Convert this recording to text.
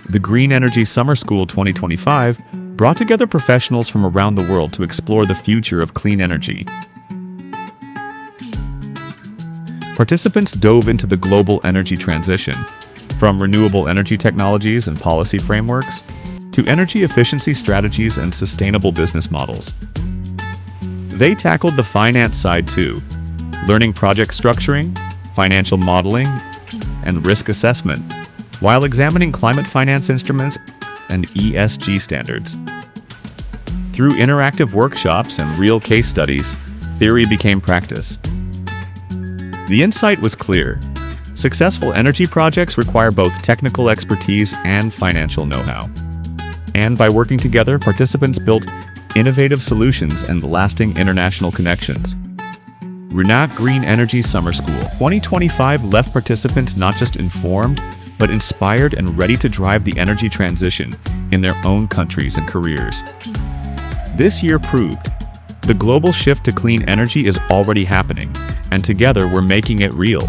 The Green Energy Summer School 2025 brought together professionals from around the world to explore the future of clean energy. Participants dove into the global energy transition, from renewable energy technologies and policy frameworks to energy efficiency strategies and sustainable business models. They tackled the finance side too, learning project structuring, financial modeling, and risk assessment, while examining climate finance instruments and ESG standards. Through interactive workshops and real case studies, theory became practice. The insight was clear. Successful energy projects require both technical expertise and financial know-how. And by working together, participants built innovative solutions and lasting international connections. Renewable Green Energy Summer School 2025 left participants not just informed, but inspired and ready to drive the energy transition in their own countries and careers. This year proved the global shift to clean energy is already happening, and together we're making it real.